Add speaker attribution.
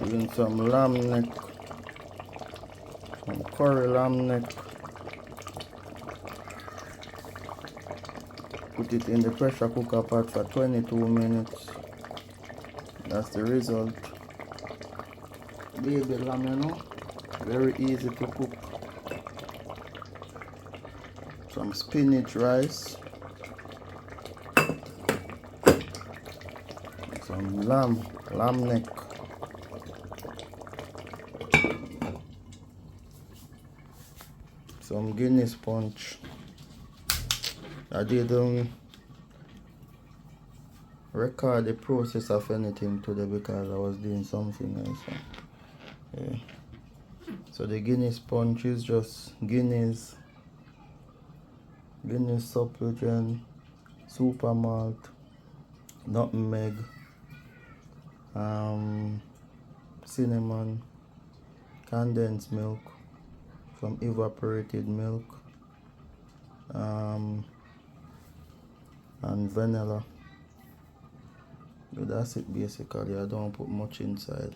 Speaker 1: Doing some lamb neck, some curry lamb neck. Put it in the pressure cooker pot for 22 minutes. That's the result. Baby lamb, you know, very easy to cook. Some spinach rice. Some lamb neck. Some Guinness punch. I didn't record the process of anything today because I was doing something else. Yeah. So the Guinness punch is just Guinness supligen, Supermalt, Nutmeg, cinnamon, condensed milk, some evaporated milk, and vanilla. But that's it basically. I don't put much inside.